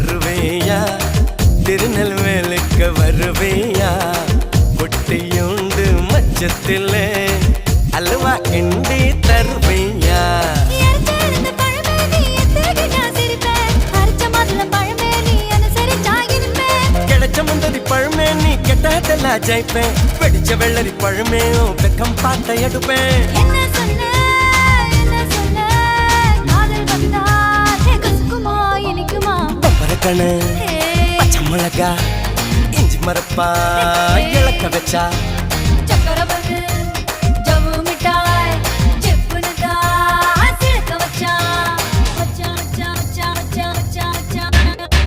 வருவேயா திருநெல்வேலுக்கு வருவேயா பொட்டியுண்டு மச்சத்திலே அல்வா கிண்டி தருவேயா கிடைச்ச முந்தரி பழமே நீ கெட்டதெல்லாம் ஜெயிப்பேன் வெடிச்ச வெள்ளரி பழமே வெக்கம் பார்த்த எடுப்பேன் கணு பச்சை மிளகா இஞ்சி மரப்பா இழக்க வச்சா